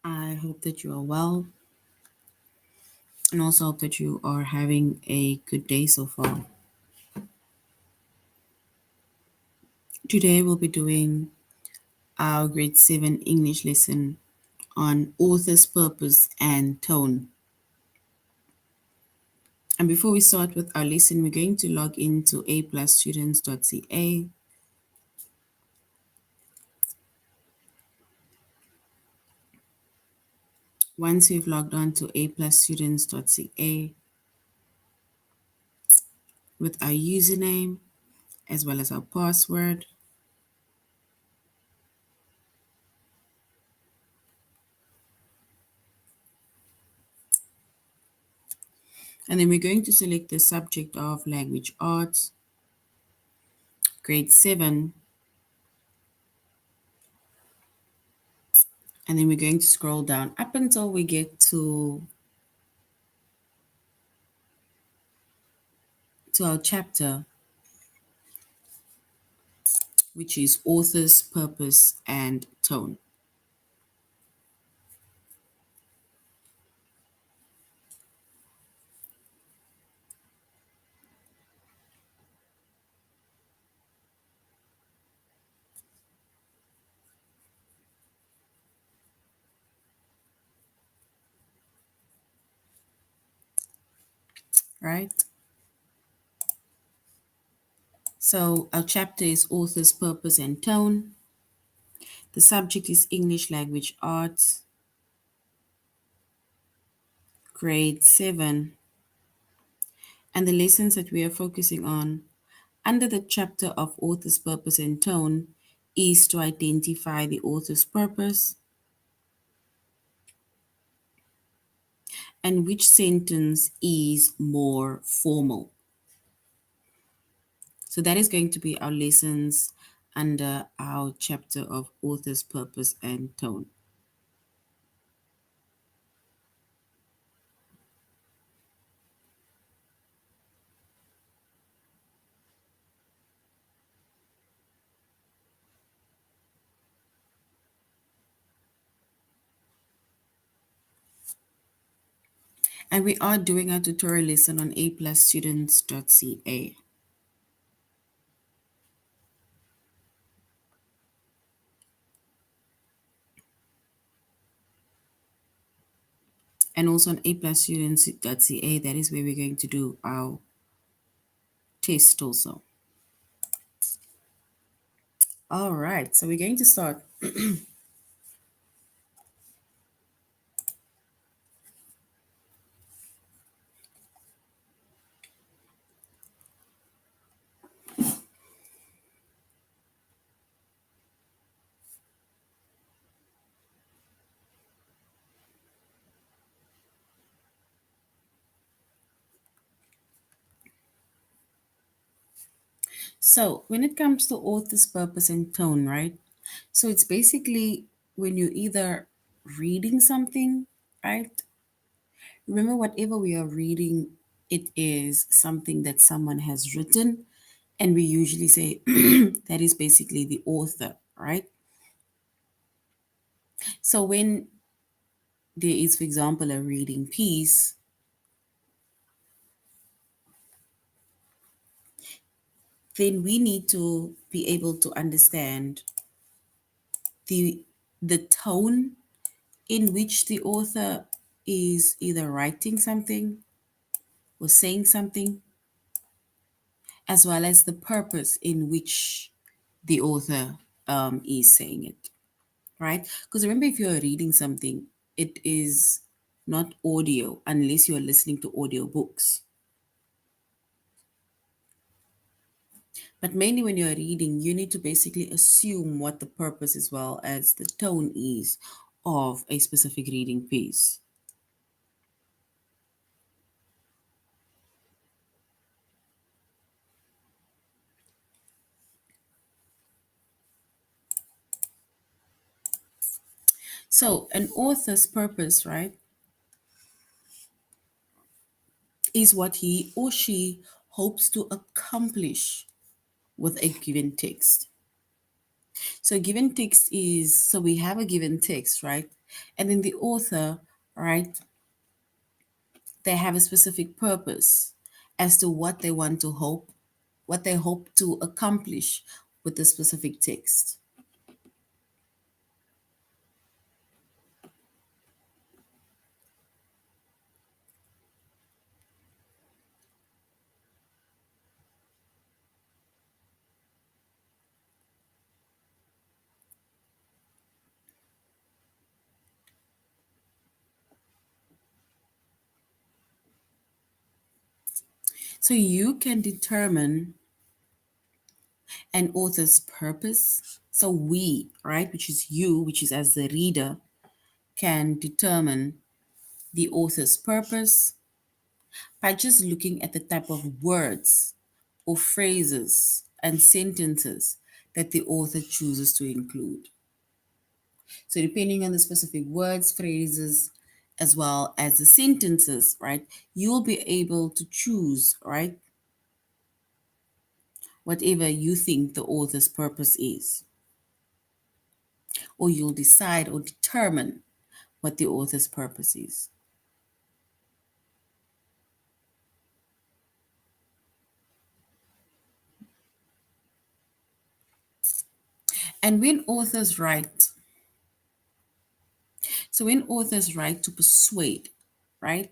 I hope that you are well and also hope that you are having a good day so far. Today we'll be doing our grade 7 English lesson on author's purpose and tone. And before we start with our lesson, we're going to log into aplusstudents.ca. Once you've logged on to aplusstudents.ca with our username as well as our password, and then we're going to select the subject of language arts, grade 7, and then we're going to scroll down up until we get to our chapter, which is author's purpose and tone. Right? So our chapter is author's purpose and tone. The subject is English language arts, grade 7. And the lessons that we are focusing on under the chapter of author's purpose and tone is to identify the author's purpose and which sentence is more formal. So that is going to be our lessons under our chapter of author's purpose and tone. And we are doing our tutorial lesson on aplusstudents.ca. And also on aplusstudents.ca, that is where we're going to do our test also. All right, so we're going to start. So when it comes to author's purpose and tone, right? So it's basically when you're either reading something, right? Remember, whatever we are reading, it is something that someone has written, and we usually say that is basically the author, right? So when there is, for example, a reading piece, then we need to be able to understand the the tone in which the author is either writing something or saying something, as well as the purpose in which the author is saying it, right? Because remember, if you're reading something, it is not audio unless you're listening to audio books. But mainly when you're reading, you need to basically assume what the purpose as well as the tone is of a specific reading piece. So, an author's purpose, right, is what he or she hopes to accomplish with a given text. So given text is, so we have a given text, right? And then the author, right, they have a specific purpose as to what they want to hope, what they hope to accomplish with the specific text. So you can determine an author's purpose. So we, right, which is you, which is as the reader, can determine the author's purpose by just looking at the type of words or phrases and sentences that the author chooses to include. So, depending on the specific words, phrases, as well as the sentences, right, you'll be able to choose, right, whatever you think the author's purpose is, or you'll decide or determine what the author's purpose is. And when authors write, so when authors write to persuade, right,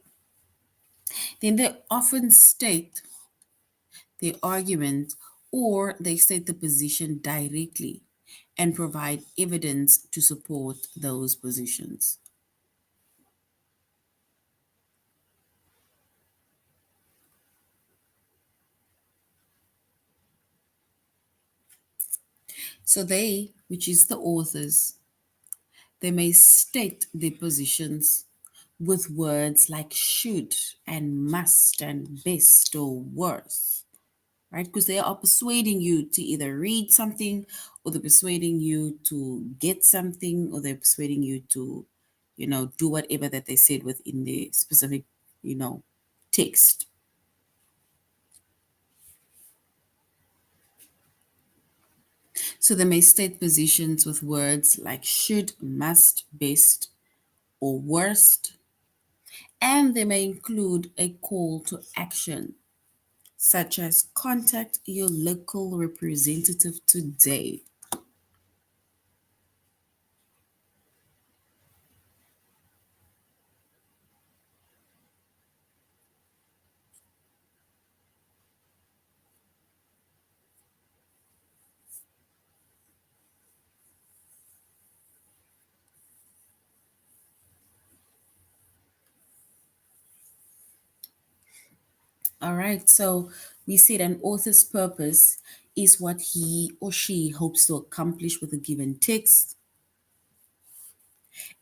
then they often state their argument or they state the position directly and provide evidence to support those positions. So they, which is the authors, they may state their positions with words like should and must and best or worse, right? Because they are persuading you to either read something or they're persuading you to get something or they're persuading you to, do whatever that they said within the specific, you know, text. So they may state positions with words like should, must, best, or worst, and they may include a call to action, such as contact your local representative today. All right, so we said an author's purpose is what he or she hopes to accomplish with a given text.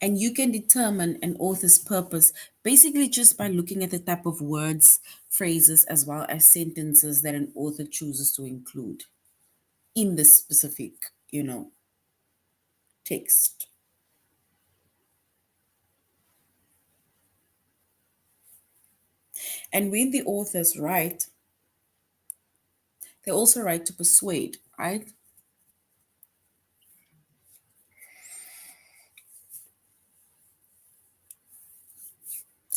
And you can determine an author's purpose basically just by looking at the type of words, phrases, as well as sentences that an author chooses to include in the specific, text. And when the authors write, they also write to persuade, right?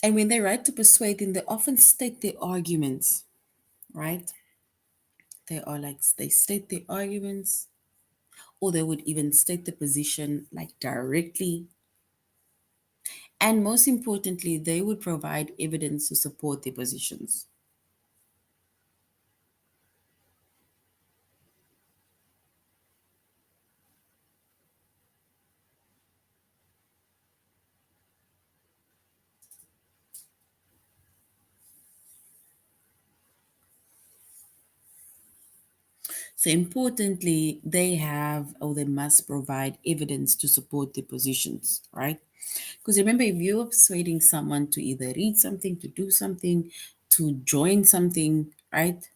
And when they write to persuade, then they often state their arguments, right? They state their arguments, or they would even state the position like directly. And most importantly, they would provide evidence to support their positions. So importantly, they have or they must provide evidence to support their positions, right? Because remember, if you're persuading someone to either read something, to do something, to join something, right?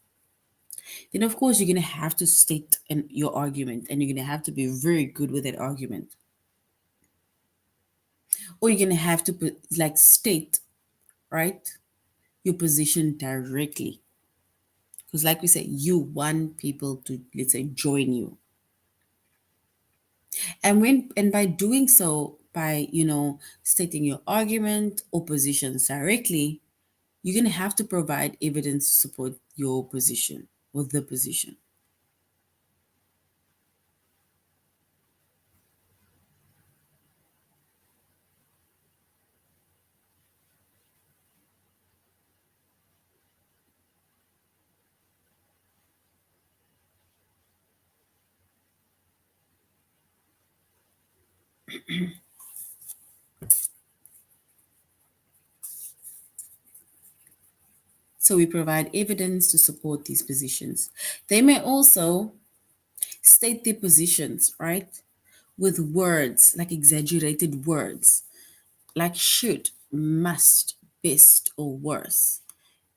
Then of course you're gonna have to state your argument, and you're gonna have to be very good with that argument, or you're gonna have to put like state, right, your position directly. Because like we said, you want people to, let's say, join you. And by doing so, by stating your argument or positions directly, you're going to have to provide evidence to support your position or the position. So we provide evidence to support these positions. They may also state their positions, right? With words, like exaggerated words, like should, must, best, or worse.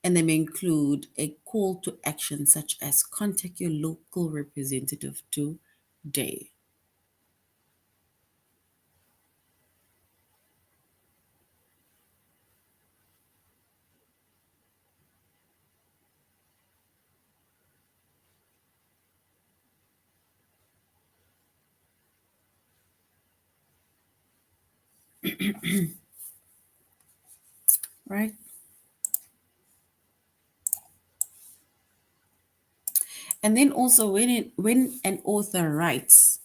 And they may include a call to action, such as contact your local representative today. Right? And then also when an author writes,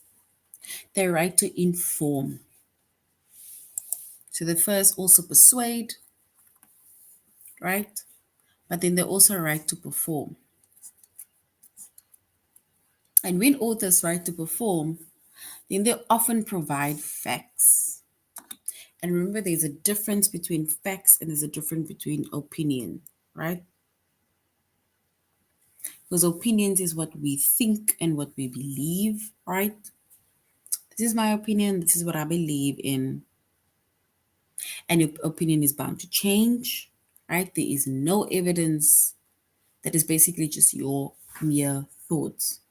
they write to inform. So they first also persuade, right? But then they also write to perform. And when authors write to perform, then they often provide facts. And remember, there's a difference between facts and there's a difference between opinion, right? Because opinions is what we think and what we believe, right? This is my opinion, this is what I believe in. And your opinion is bound to change, right? There is no evidence. That is basically just your mere thoughts.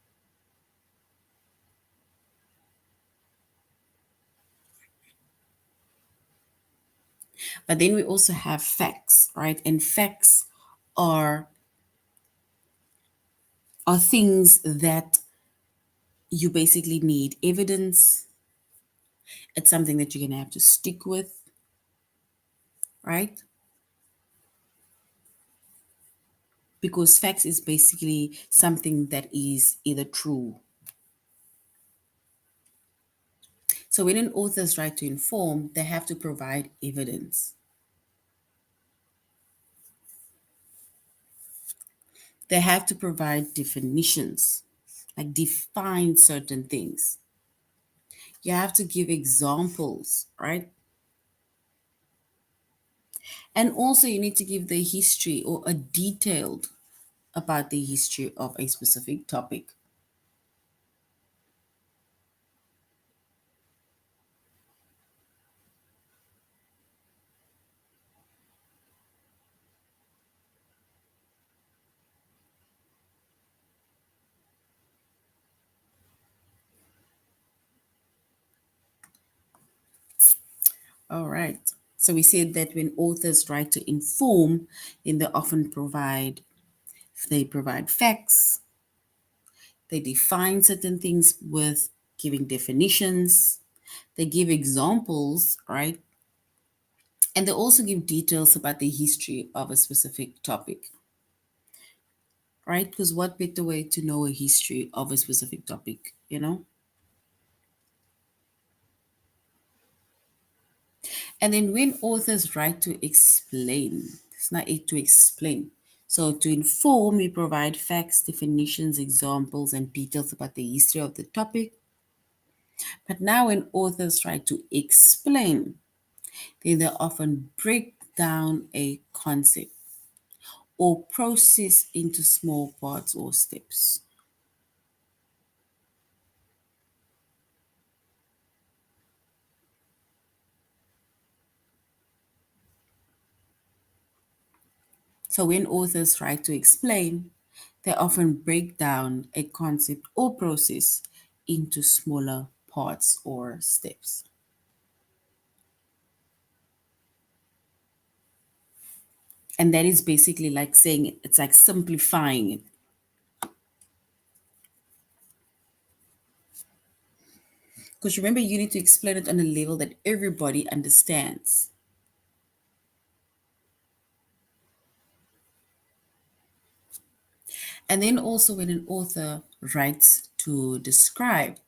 But then we also have facts, right? And facts are are things that you basically need evidence. It's something that you're gonna have to stick with, right? Because facts is basically something that is either true. So when an author's right to inform, they have to provide evidence. They have to provide definitions, like define certain things. You have to give examples, right? And also you need to give the history or a detailed about the history of a specific topic. All right. So we said that when authors write to inform, then they provide facts, they define certain things with giving definitions, they give examples, right? And they also give details about the history of a specific topic, right? Because what better way to know a history of a specific topic, you know? And then when authors write to explain, it's not it to explain. So to inform, we provide facts, definitions, examples, and details about the history of the topic. But now when authors try to explain, then they often break down a concept or process into small parts or steps. So when authors try to explain, they often break down a concept or process into smaller parts or steps. And that is basically like saying it's like simplifying it. Because remember, you need to explain it on a level that everybody understands. And then also, when an author writes to describe,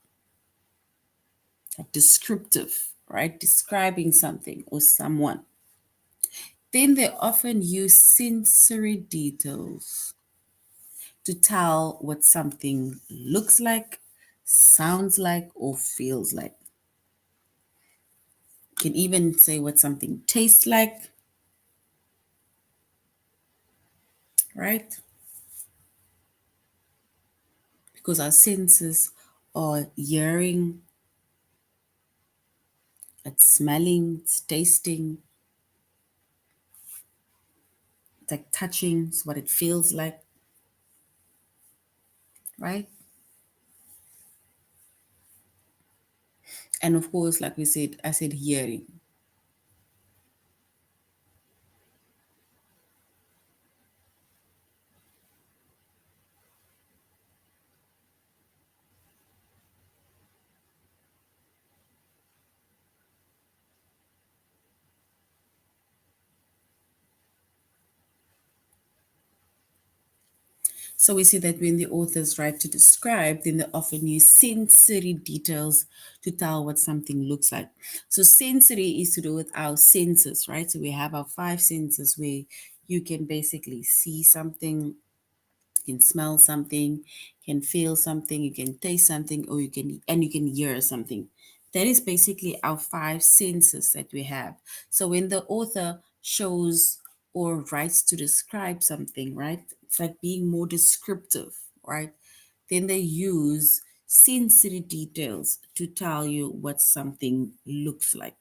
like descriptive, right? Describing something or someone, then they often use sensory details to tell what something looks like, sounds like, or feels like. Can even say what something tastes like, right? Because our senses are hearing, it's smelling, it's tasting, it's like touching, it's what it feels like, right? And of course, like we said, I said hearing. So we see that when the authors write to describe, then they often use sensory details to tell what something looks like. So sensory is to do with our senses, right? So we have our five senses where you can basically see something, you can smell something, you can feel something, you can taste something, or you can hear something. That is basically our five senses that we have. So when the author shows or writes to describe something, right? It's like being more descriptive, right? Then they use sensory details to tell you what something looks like.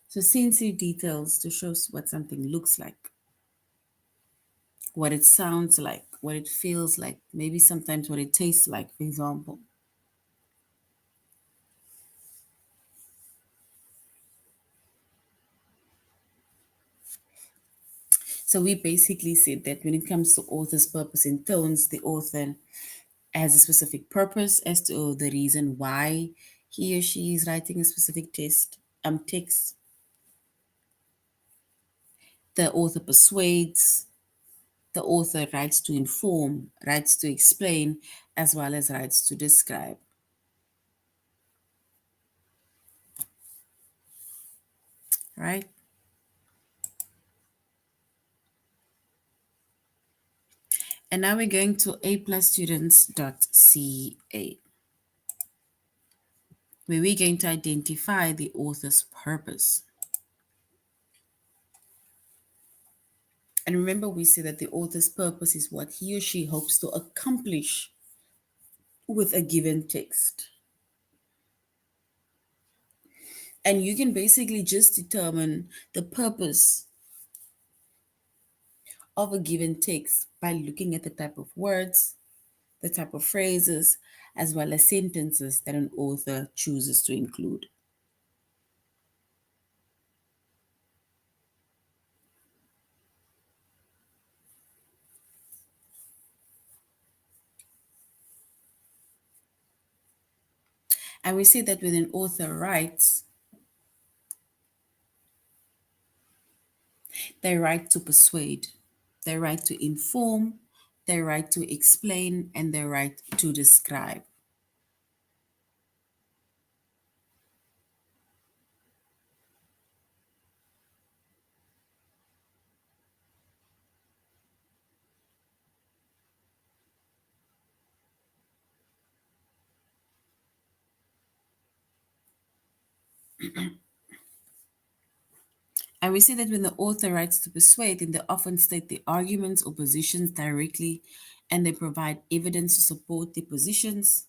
So sensory details to show us what something looks like, what it sounds like, what it feels like, maybe sometimes what it tastes like, for example. So we basically said that when it comes to author's purpose and tones, the author has a specific purpose as to the reason why he or she is writing a specific text. The author persuades, the author writes to inform, writes to explain, as well as writes to describe, right? And now we're going to aplusstudents.ca, where we're going to identify the author's purpose. And remember, we say that the author's purpose is what he or she hopes to accomplish with a given text. And you can basically just determine the purpose of a given text by looking at the type of words, the type of phrases, as well as sentences that an author chooses to include. And we see that when an author writes, they write to persuade, they write to inform, they write to explain, and they write to describe. And we see that when the author writes to persuade, then they often state the arguments or positions directly and they provide evidence to support their positions.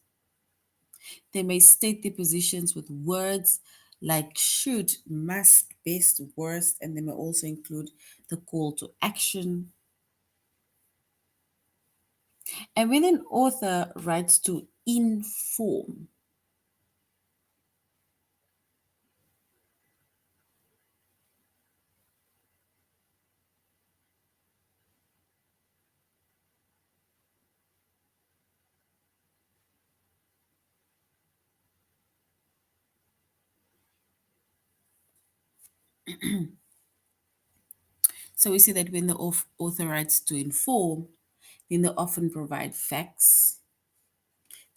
They may state their positions with words like should, must, best, worst, and they may also include the call to action. And when an author writes to inform, So we see that when the author writes to inform, then they often provide facts,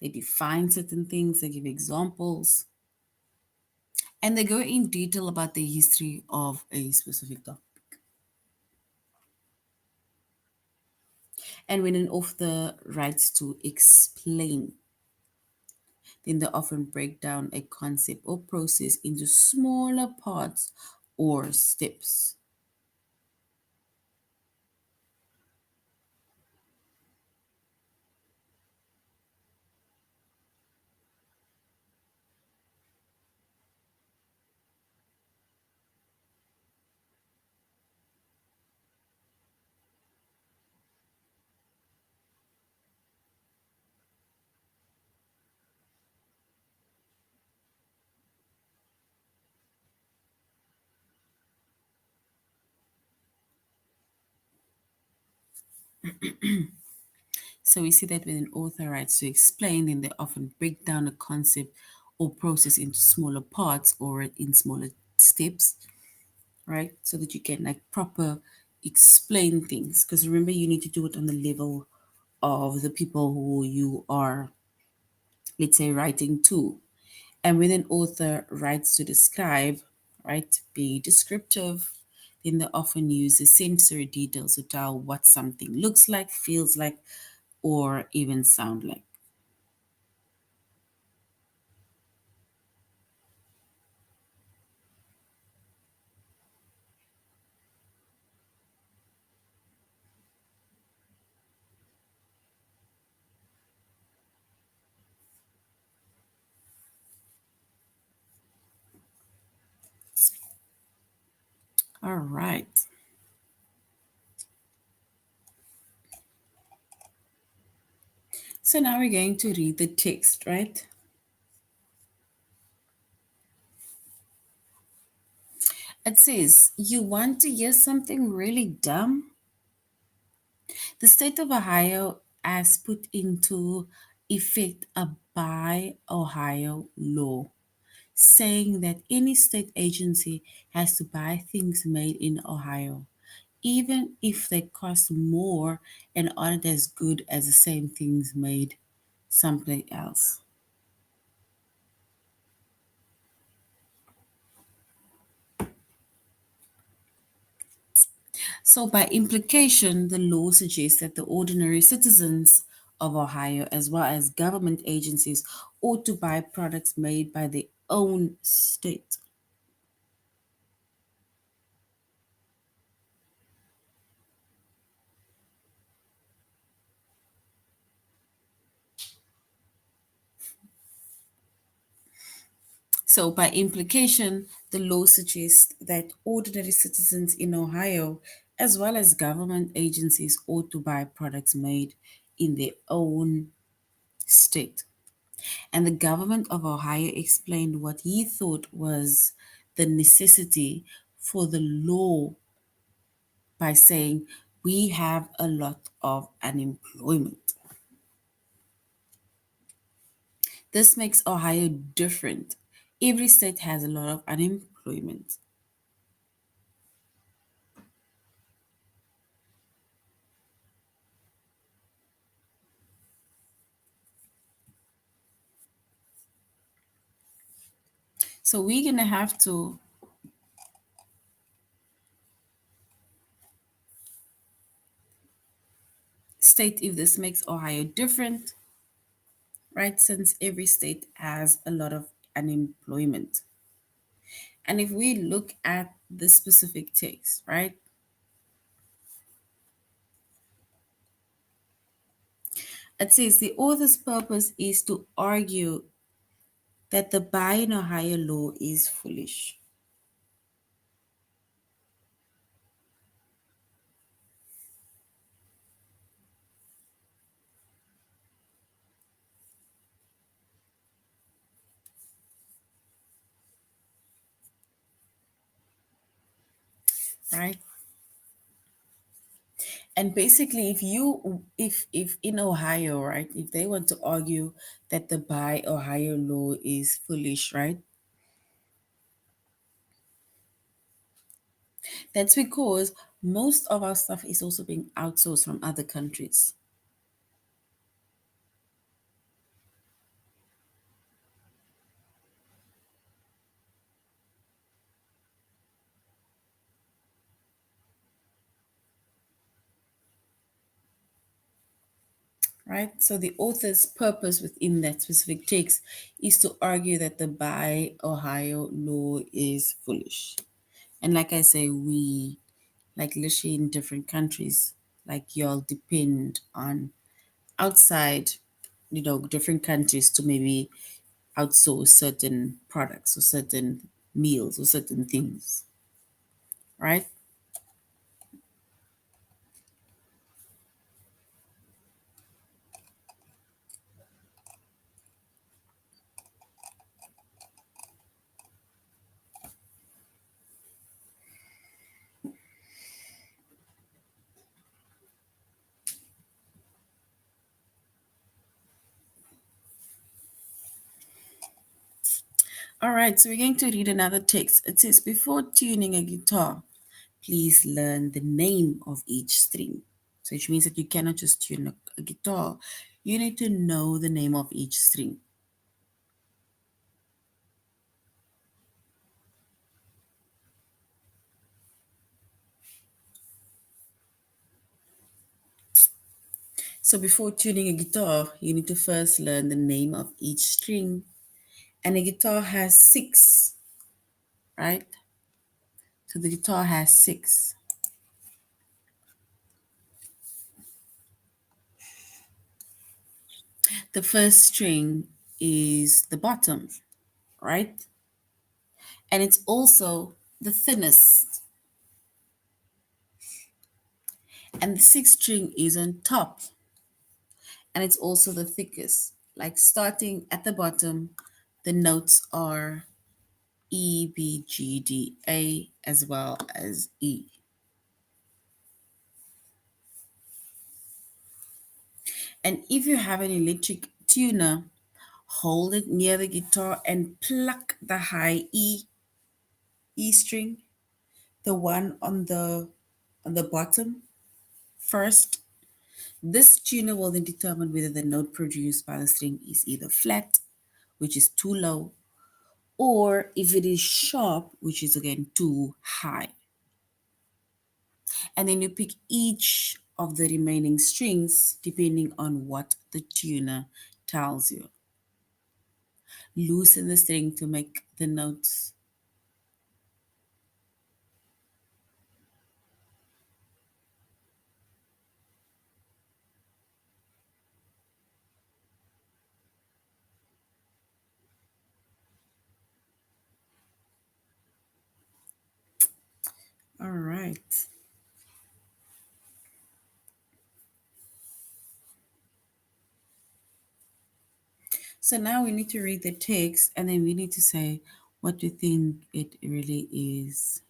they define certain things, they give examples, and they go in detail about the history of a specific topic. And when an author writes to explain, then they often break down a concept or process into smaller parts or steps. So we see that when an author writes to explain, then they often break down a concept or process into smaller parts or in smaller steps, right? So that you can like proper explain things. Because remember, you need to do it on the level of the people who you are, let's say, writing to. And when an author writes to describe, right, be descriptive, then they often use the sensory details to tell what something looks like, feels like, or even sound like. All right. So now we're going to read the text, right? It says, "You want to hear something really dumb? The state of Ohio has put into effect a Buy Ohio law saying that any state agency has to buy things made in Ohio, even if they cost more and aren't as good as the same things made someplace else." So, by implication, the law suggests that the ordinary citizens of Ohio, as well as government agencies, ought to buy products made by their own state. So, by implication, the law suggests that ordinary citizens in Ohio, as well as government agencies, ought to buy products made in their own state. And the government of Ohio explained what he thought was the necessity for the law by saying, "We have a lot of unemployment." This makes Ohio different. Every state has a lot of unemployment. So we're going to have to state if this makes Ohio different, right? Since every state has a lot of unemployment. And if we look at the specific text, right? It says the author's purpose is to argue that the Buy in Ohio law is foolish, right? And basically, if in Ohio, right, if they want to argue that the Buy Ohio law is foolish, right, That's because most of our stuff is also being outsourced from other countries. Right? So the author's purpose within that specific text is to argue that the Buy Ohio law is foolish. And like I say, we, like literally in different countries, like y'all depend on outside, different countries to maybe outsource certain products or certain meals or certain things, right? All right, so we're going to read another text. It says, before tuning a guitar, please learn the name of each string. So which means that you cannot just tune a guitar. You need to know the name of each string. So before tuning a guitar, you need to first learn the name of each string. And a guitar has six, right? So the guitar has six. The first string is the bottom, right? And it's also the thinnest. And the sixth string is on top, and it's also the thickest. Like starting at the bottom, the notes are E, B, G, D, A, as well as E. And if you have an electric tuner, hold it near the guitar and pluck the high E string, the one on the bottom first. This tuner will then determine whether the note produced by the string is either flat, which is too low, or if it is sharp, which is again too high. And then you pick each of the remaining strings depending on what the tuner tells you. Loosen the string to make the notes. All right. So now we need to read the text and then we need to say what we think it really is.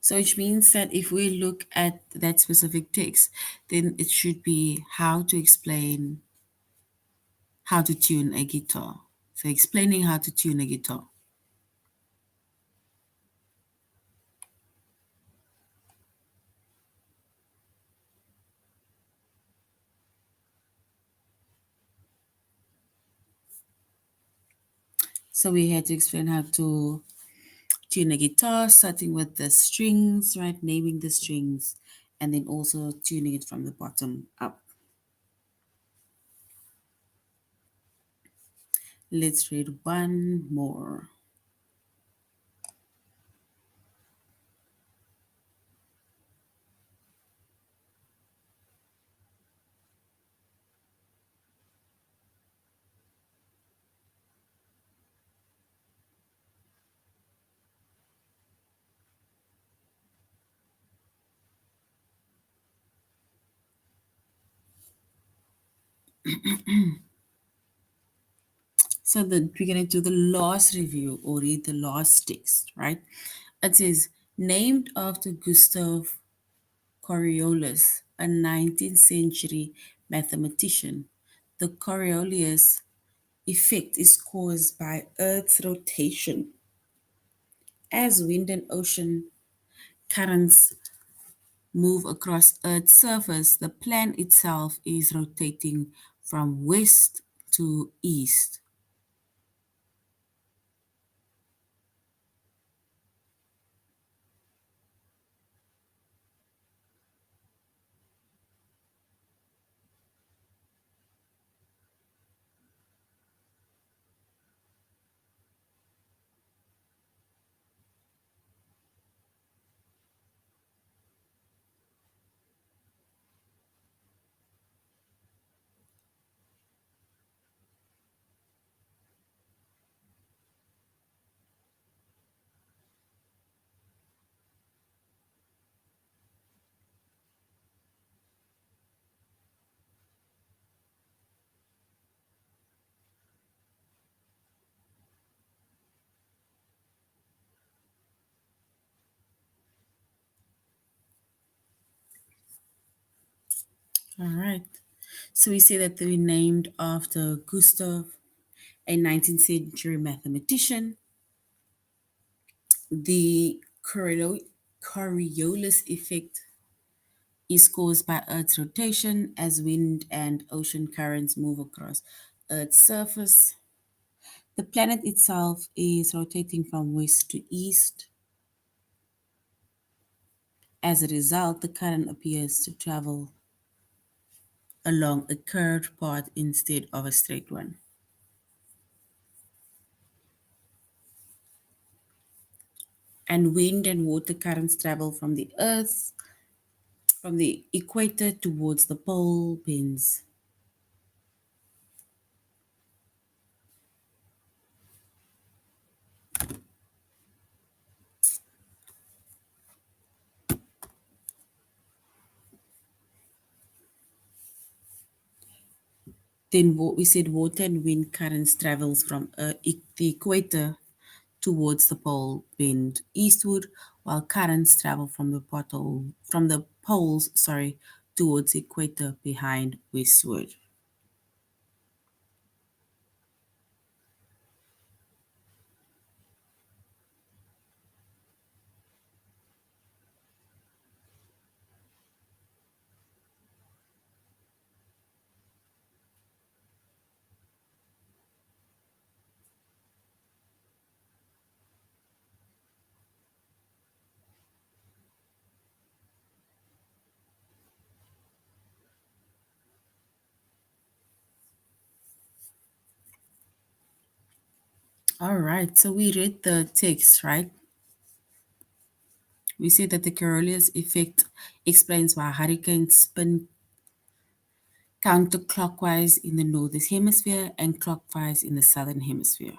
So which means that if we look at that specific text, then it should be how to explain how to tune a guitar. So explaining how to tune a guitar. So we had to explain how to tune a guitar, starting with the strings, right? Naming the strings, and then also tuning it from the bottom up. Let's read one more. So then we're going to do the last review or read the last text, right? It says, named after Gustav Coriolis, a 19th century mathematician. The Coriolis effect is caused by Earth's rotation. As wind and ocean currents move across Earth's surface, the planet itself is rotating from west to east. All right. So we say that they were named after Gustav, a 19th century mathematician. The Coriolis effect is caused by Earth's rotation as wind and ocean currents move across Earth's surface. The planet itself is rotating from west to east. As a result, the current appears to travel along a curved path instead of a straight one. And wind and water currents travel from the equator towards the pole pins. Then what we said water and wind currents travels from the equator towards the pole bend eastward, while currents travel from the poles, towards the equator behind westward. All right, so we read the text, right? We see that the Coriolis effect explains why hurricanes spin counterclockwise in the northern hemisphere and clockwise in the southern hemisphere.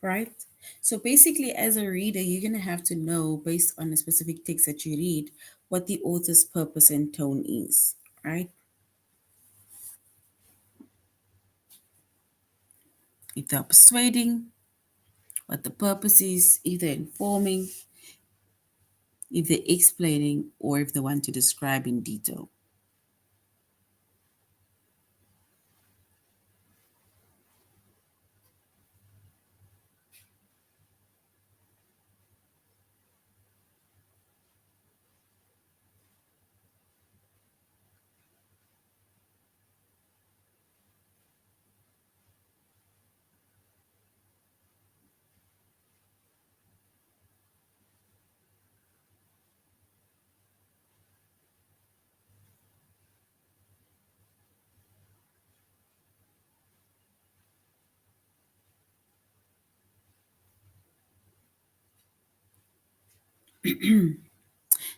Right? So basically, as a reader, you're going to have to know, based on the specific text that you read, what the author's purpose and tone is, right? If they're persuading, what the purpose is, if they're informing, if they're explaining, or if they want to describe in detail.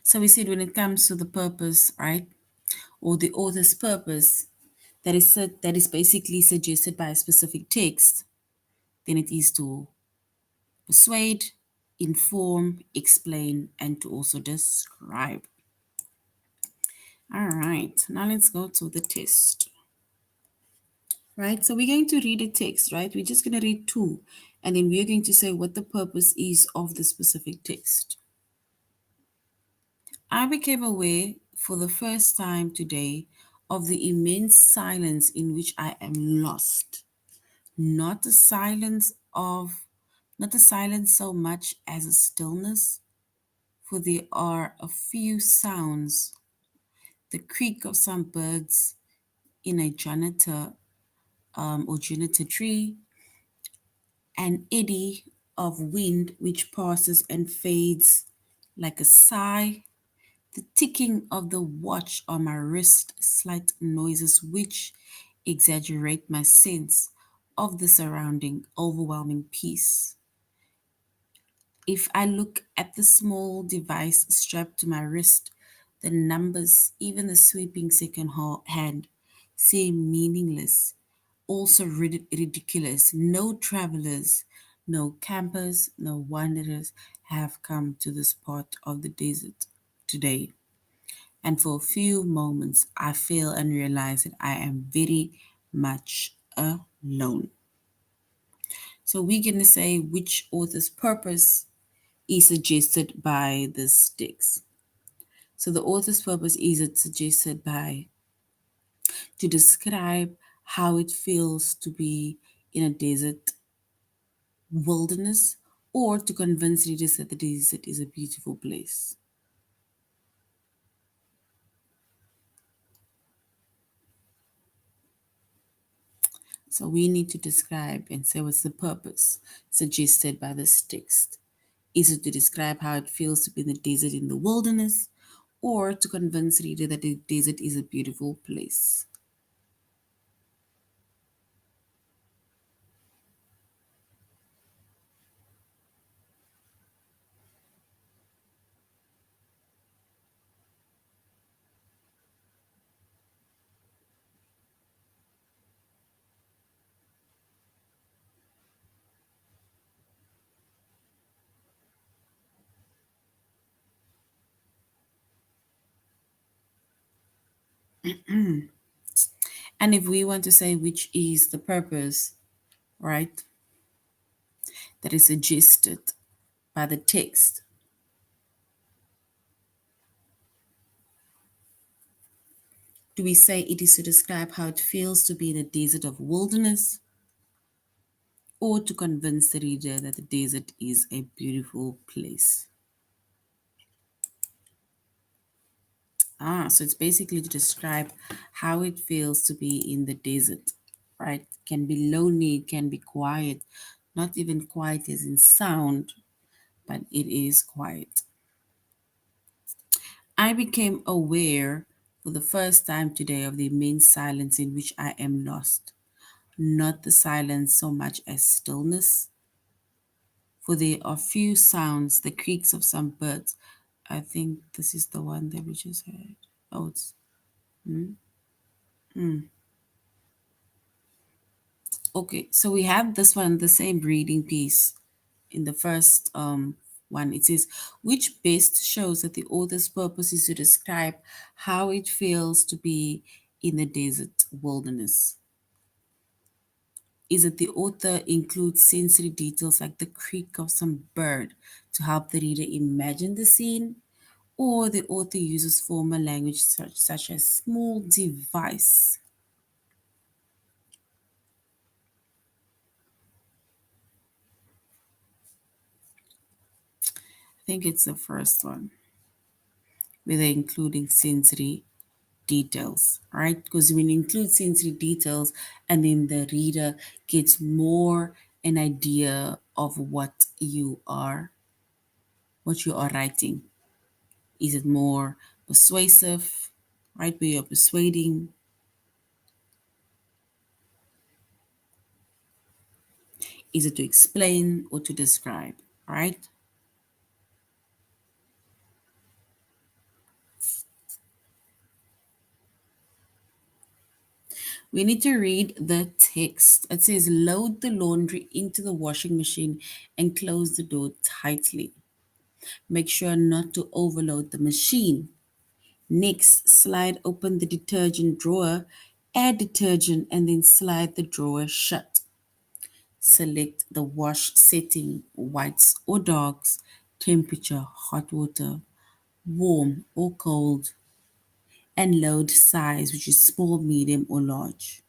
So we said when it comes to the purpose, right, or the author's purpose, that is basically suggested by a specific text, then it is to persuade, inform, explain, and to also describe. All right, now let's go to the test. Right, so we're going to read a text, right? We're just going to read two, and then we're going to say what the purpose is of the specific text. I became aware for the first time today of the immense silence in which I am lost. Not the silence of, not the silence so much as a stillness, for there are a few sounds, the creak of some birds in a juniper or juniper tree, an eddy of wind which passes and fades like a sigh, the ticking of the watch on my wrist, slight noises which exaggerate my sense of the surrounding overwhelming peace. If I look at the small device strapped to my wrist, the numbers, even the sweeping second hand, seem meaningless, also ridiculous. No travelers, no campers, no wanderers have come to this part of the desert today. And for a few moments, I feel and realize that I am very much alone. So we're going to say which author's purpose is suggested by this text. So the author's purpose is it suggested by to describe how it feels to be in a desert wilderness or to convince readers that the desert is a beautiful place. So we need to describe and say what's the purpose suggested by this text. Is it to describe how it feels to be in the desert in the wilderness or to convince reader that the desert is a beautiful place? And if we want to say which is the purpose, right, that is suggested by the text, do we say it is to describe how it feels to be in a desert of wilderness or to convince the reader that the desert is a beautiful place? So it's basically to describe how it feels to be in the desert, right? It can be lonely, it can be quiet, not even quiet as in sound, but it is quiet. I became aware for the first time today of the immense silence in which I am lost. Not the silence so much as stillness, for there are few sounds, the creaks of some birds. I think this is the one that we just heard. Oh, it's okay. So we have this one, the same reading piece in the first one. It says, which best shows that the author's purpose is to describe how it feels to be in the desert wilderness. Is that the author includes sensory details like the creak of some bird to help the reader imagine the scene, or the author uses formal language such as small device. I think it's the first one, where they're including sensory details, right? Because when you include sensory details, and then the reader gets more an idea of what you are writing. Is it more persuasive, right? Where you're persuading? Is it to explain or to describe, right? We need to read the text. It says, load the laundry into the washing machine and close the door tightly. Make sure not to overload the machine. Next, slide open the detergent drawer, add detergent, and then slide the drawer shut. Select the wash setting, whites or darks, temperature, hot water, warm or cold, and load size, which is small, medium, or large.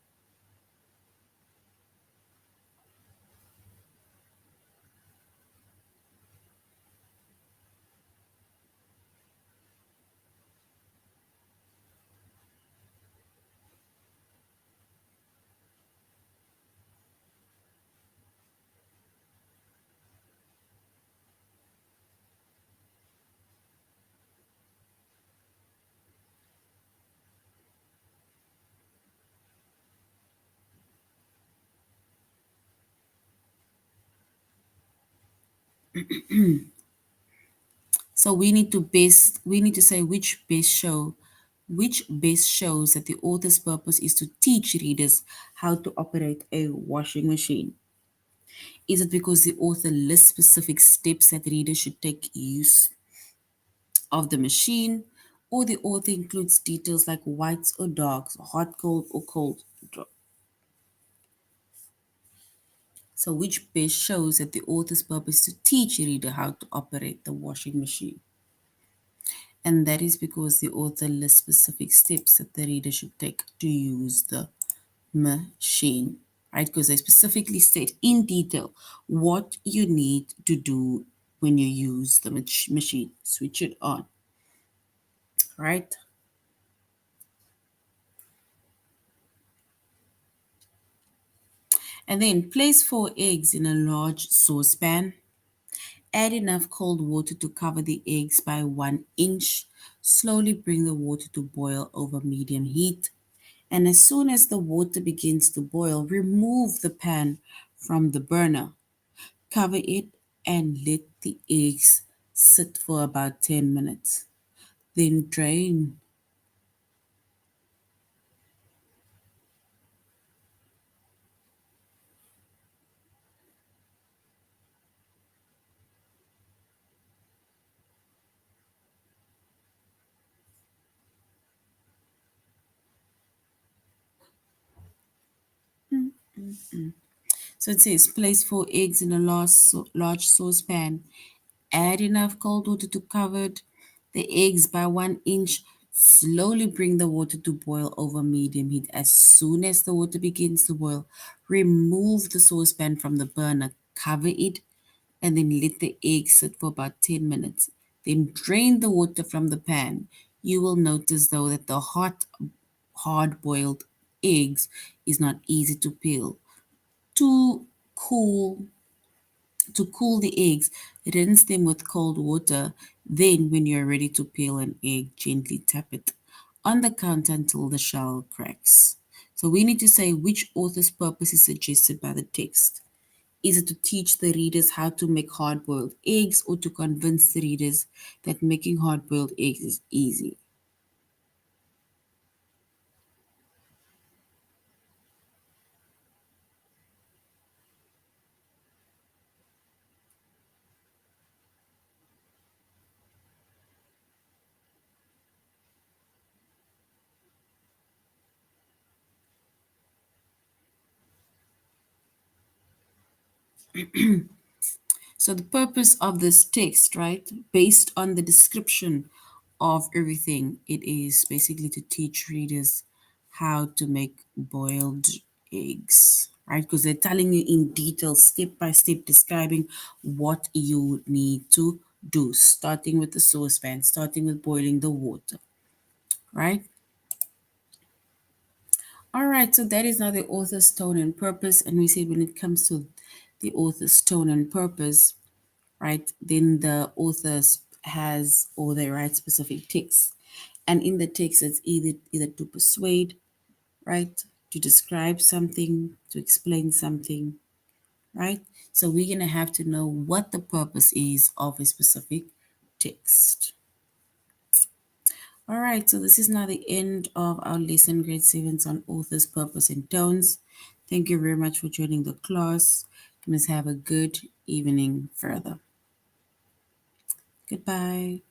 So we need to say which best shows that the author's purpose is to teach readers how to operate a washing machine. Is it because the author lists specific steps that readers should take use of the machine, or the author includes details like whites or darks, hot, cold, or cold draw? So which best shows that the author's purpose is to teach a reader how to operate the washing machine? And that is because the author lists specific steps that the reader should take to use the machine, right? Because they specifically state in detail what you need to do when you use the machine. Switch it on, right? And then place 4 eggs in a large saucepan. Add enough cold water to cover the eggs by 1 inch. Slowly bring the water to boil over medium heat. And as soon as the water begins to boil, remove the pan from the burner. Cover it and let the eggs sit for about 10 minutes. Then drain. So it says place 4 eggs in a large saucepan. Add enough cold water to cover the eggs by 1 inch. Slowly bring the water to boil over medium heat. As soon as the water begins to boil, remove the saucepan from the burner, cover it, and then let the eggs sit for about 10 minutes. Then drain the water from the pan. You will notice though that the hard boiled eggs is not easy to peel. To cool to cool the eggs, rinse them with cold water. Then, when you're ready to peel an egg, gently tap it on the counter until the shell cracks. So, we need to say which author's purpose is suggested by the text. Is it to teach the readers how to make hard boiled eggs, or to convince the readers that making hard boiled eggs is easy? So, the purpose of this text, right, based on the description of everything, it is basically to teach readers how to make boiled eggs, right? Because they're telling you in detail, step by step, describing what you need to do, starting with the saucepan, starting with boiling the water, right? All right, so that is now the author's tone and purpose. And we said when it comes to the author's tone and purpose, right, then the authors has or they write specific text. And in the text, it's either to persuade, right, to describe something, to explain something, right? So we're gonna have to know what the purpose is of a specific text. All right, so this is now the end of our lesson, grade 7s on author's purpose and tones. Thank you very much for joining the class. You must have a good evening further. Goodbye.